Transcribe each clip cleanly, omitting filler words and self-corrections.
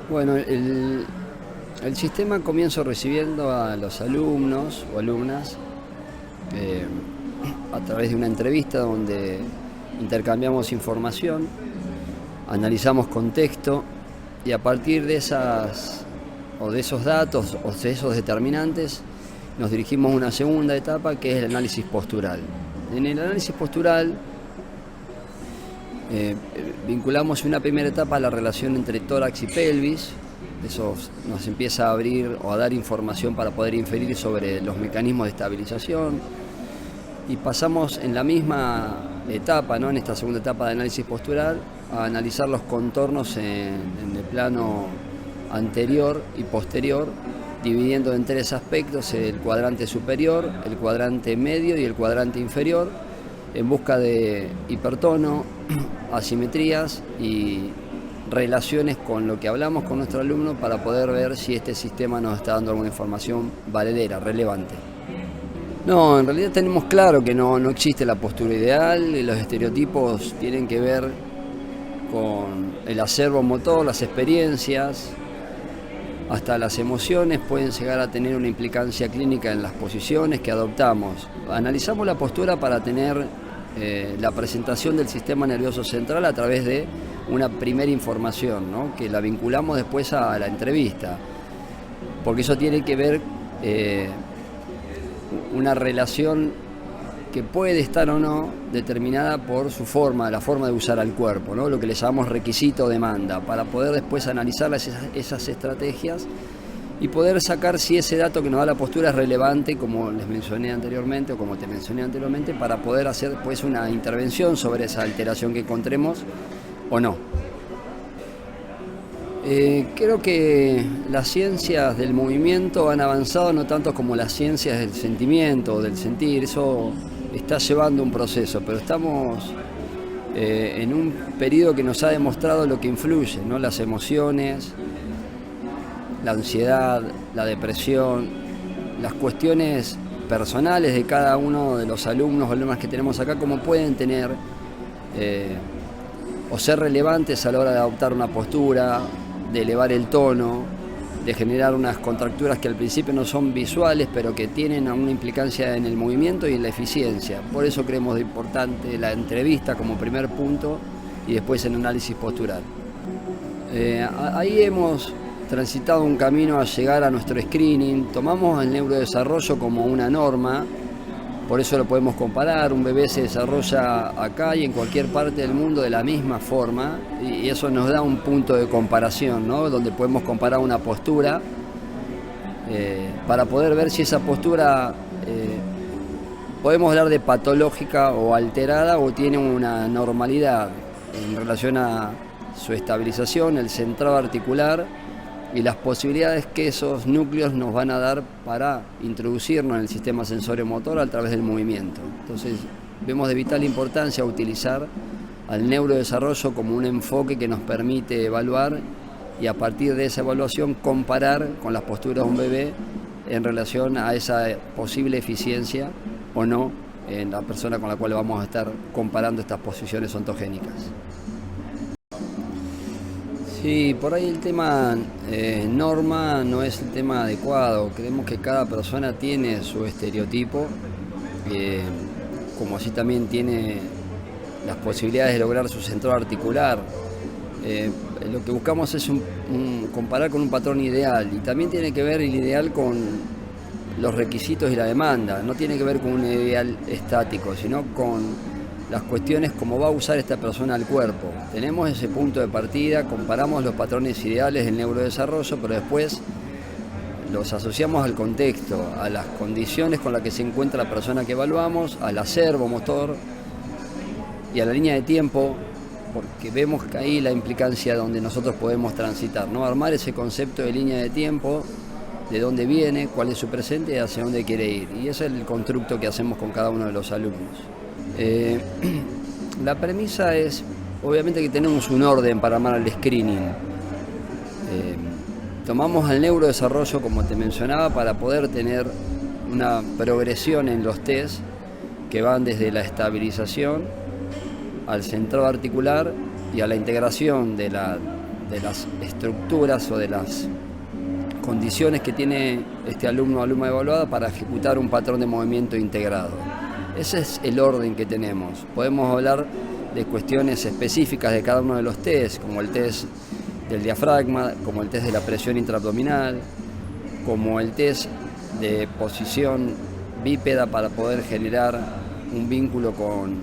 Bueno, el sistema comienzo recibiendo a los alumnos o alumnas eh, a través de una entrevista donde intercambiamos información, analizamos contexto y a partir de esas o de esos datos o de esos determinantes nos dirigimos a una segunda etapa que es el análisis postural. En el análisis postural vinculamos en una primera etapa a la relación entre tórax y pelvis. Eso nos empieza a abrir o a dar información para poder inferir sobre los mecanismos de estabilización. Y pasamos en la misma etapa, ¿no? En esta segunda etapa de análisis postural, a analizar los contornos en el plano anterior y posterior, dividiendo en tres aspectos: el cuadrante superior, el cuadrante medio y el cuadrante inferior, en busca de hipertono, asimetrías y relaciones con lo que hablamos con nuestro alumno para poder ver si este sistema nos está dando alguna información valedera, relevante. No, en realidad tenemos claro que no existe la postura ideal y los estereotipos tienen que ver con el acervo motor, las experiencias, hasta las emociones pueden llegar a tener una implicancia clínica en las posiciones que adoptamos. Analizamos la postura para tener la presentación del sistema nervioso central a través de una primera información, ¿no? Que la vinculamos después a la entrevista, porque eso tiene que ver una relación que puede estar o no determinada por su forma, la forma de usar al cuerpo, ¿no? Lo que le llamamos requisito o demanda, para poder después analizar esas estrategias y poder sacar si ese dato que nos da la postura es relevante, como les mencioné anteriormente o como te mencioné anteriormente, para poder hacer después una intervención sobre esa alteración que encontremos o no. Creo que las ciencias del movimiento han avanzado no tanto como las ciencias del sentimiento o del sentir. Eso está llevando un proceso, pero estamos en un periodo que nos ha demostrado lo que influye, ¿no? Las emociones, la ansiedad, la depresión, las cuestiones personales de cada uno de los alumnos o alumnas que tenemos acá, cómo pueden tener o ser relevantes a la hora de adoptar una postura, de elevar el tono, de generar unas contracturas que al principio no son visuales, pero que tienen una implicancia en el movimiento y en la eficiencia. Por eso creemos de importante la entrevista como primer punto y después el análisis postural. Ahí hemos transitado un camino a llegar a nuestro screening. Tomamos el neurodesarrollo como una norma, por eso lo podemos comparar. Un bebé se desarrolla acá y en cualquier parte del mundo de la misma forma, y eso nos da un punto de comparación, ¿no? Donde podemos comparar una postura para poder ver si esa postura podemos hablar de patológica o alterada o tiene una normalidad en relación a su estabilización, el centrado articular y las posibilidades que esos núcleos nos van a dar para introducirnos en el sistema sensorio-motor a través del movimiento. Entonces, vemos de vital importancia utilizar al neurodesarrollo como un enfoque que nos permite evaluar y a partir de esa evaluación comparar con las posturas de un bebé en relación a esa posible eficiencia o no en la persona con la cual vamos a estar comparando estas posiciones ontogénicas. Sí, por ahí el tema norma no es el tema adecuado. Creemos que cada persona tiene su estereotipo, como así también tiene las posibilidades de lograr su centro articular. Lo que buscamos es comparar con un patrón ideal, y también tiene que ver el ideal con los requisitos y la demanda. No tiene que ver con un ideal estático, sino con las cuestiones como va a usar esta persona el cuerpo. Tenemos ese punto de partida, comparamos los patrones ideales del neurodesarrollo, pero después los asociamos al contexto, a las condiciones con las que se encuentra la persona que evaluamos, al acervo motor y a la línea de tiempo, porque vemos que ahí la implicancia donde nosotros podemos transitar, ¿no? Armar ese concepto de línea de tiempo, de dónde viene, cuál es su presente y hacia dónde quiere ir. Y ese es el constructo que hacemos con cada uno de los alumnos. La premisa es, obviamente, que tenemos un orden para armar el screening. Tomamos el neurodesarrollo, como te mencionaba, para poder tener una progresión en los test que van desde la estabilización al centrado articular y a la integración de la de las estructuras o de las condiciones que tiene este alumno o alumna evaluada para ejecutar un patrón de movimiento integrado. Ese es el orden que tenemos. Podemos hablar de cuestiones específicas de cada uno de los test, como el test del diafragma, como el test de la presión intraabdominal, como el test de posición bípeda para poder generar un vínculo con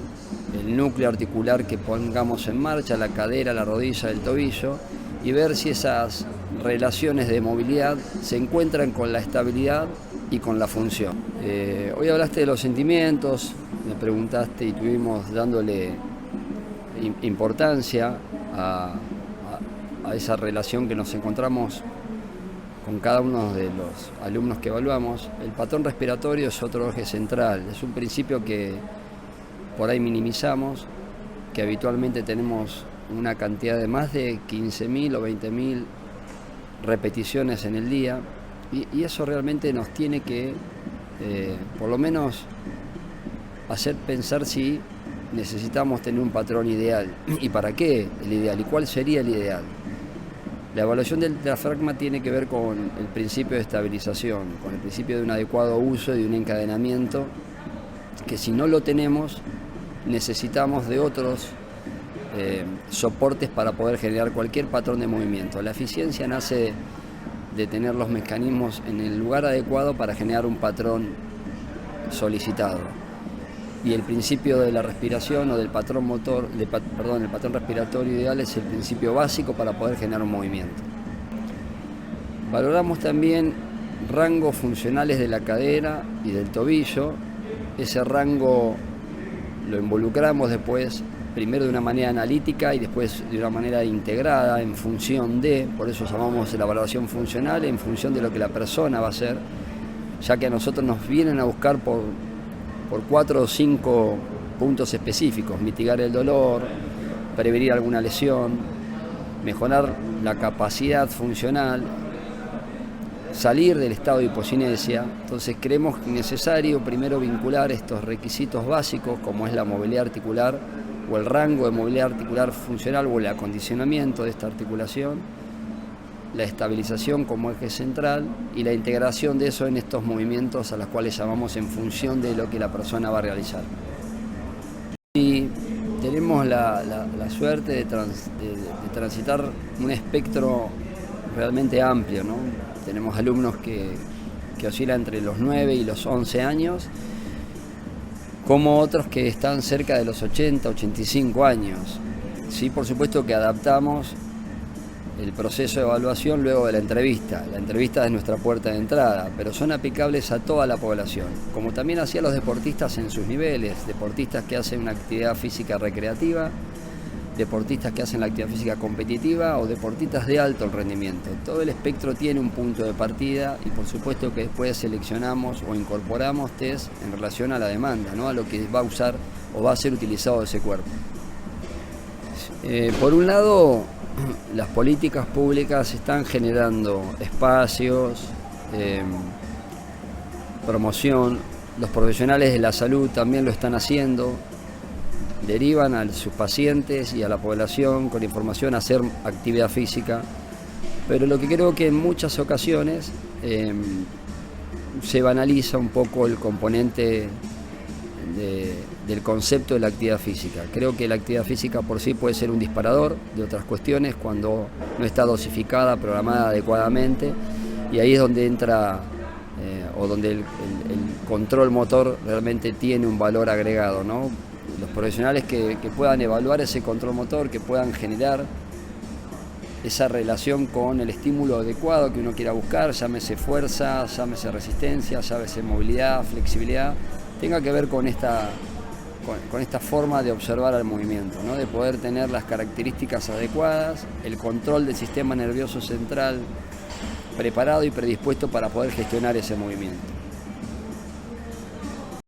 el núcleo articular que pongamos en marcha, la cadera, la rodilla, el tobillo, y ver si esas relaciones de movilidad se encuentran con la estabilidad y con la función. Hoy hablaste de los sentimientos, me preguntaste y estuvimos dándole importancia a esa relación que nos encontramos con cada uno de los alumnos que evaluamos. El patrón respiratorio es otro eje central, es un principio que por ahí minimizamos, que habitualmente tenemos una cantidad de más de 15.000 o 20.000 repeticiones en el día, y eso realmente nos tiene que, por lo menos, hacer pensar si necesitamos tener un patrón ideal. ¿Y para qué el ideal? ¿Y cuál sería el ideal? La evaluación del diafragma tiene que ver con el principio de estabilización, con el principio de un adecuado uso y de un encadenamiento, que si no lo tenemos, necesitamos de otros soportes para poder generar cualquier patrón de movimiento. La eficiencia nace de tener los mecanismos en el lugar adecuado para generar un patrón solicitado. Y el principio de la respiración o del patrón motor, el patrón respiratorio ideal es el principio básico para poder generar un movimiento. Valoramos también rangos funcionales de la cadera y del tobillo. Ese rango lo involucramos después, primero de una manera analítica y después de una manera integrada en función de, por eso llamamos la valoración funcional, en función de lo que la persona va a hacer, ya que a nosotros nos vienen a buscar por 4 o 5 puntos específicos: mitigar el dolor, prevenir alguna lesión, mejorar la capacidad funcional, salir del estado de hipocinesia. Entonces creemos necesario primero vincular estos requisitos básicos, como es la movilidad articular o el rango de movilidad articular funcional o el acondicionamiento de esta articulación, la estabilización como eje central y la integración de eso en estos movimientos a los cuales llamamos en función de lo que la persona va a realizar. Y tenemos la suerte de transitar un espectro realmente amplio, ¿no? Tenemos alumnos que oscilan entre los 9 y los 11 años, como otros que están cerca de los 80, 85 años. Sí, por supuesto que adaptamos el proceso de evaluación luego de la entrevista. La entrevista es nuestra puerta de entrada, pero son aplicables a toda la población, como también hacia los deportistas en sus niveles, deportistas que hacen una actividad física recreativa, deportistas que hacen la actividad física competitiva o deportistas de alto rendimiento. Todo el espectro tiene un punto de partida y por supuesto que después seleccionamos o incorporamos test en relación a la demanda, ¿no? A lo que va a usar o va a ser utilizado ese cuerpo. Por un lado, las políticas públicas están generando espacios, promoción, los profesionales de la salud también lo están haciendo, derivan a sus pacientes y a la población con información a hacer actividad física, pero lo que creo que en muchas ocasiones se banaliza un poco el componente del concepto de la actividad física. Creo que la actividad física por sí puede ser un disparador de otras cuestiones cuando no está dosificada, programada adecuadamente, y ahí es donde entra o donde el control motor realmente tiene un valor agregado, ¿no? Los profesionales que puedan evaluar ese control motor, que puedan generar esa relación con el estímulo adecuado que uno quiera buscar, llámese fuerza, llámese resistencia, llámese movilidad, flexibilidad, tenga que ver con esta forma de observar el movimiento, ¿no? De poder tener las características adecuadas, el control del sistema nervioso central preparado y predispuesto para poder gestionar ese movimiento.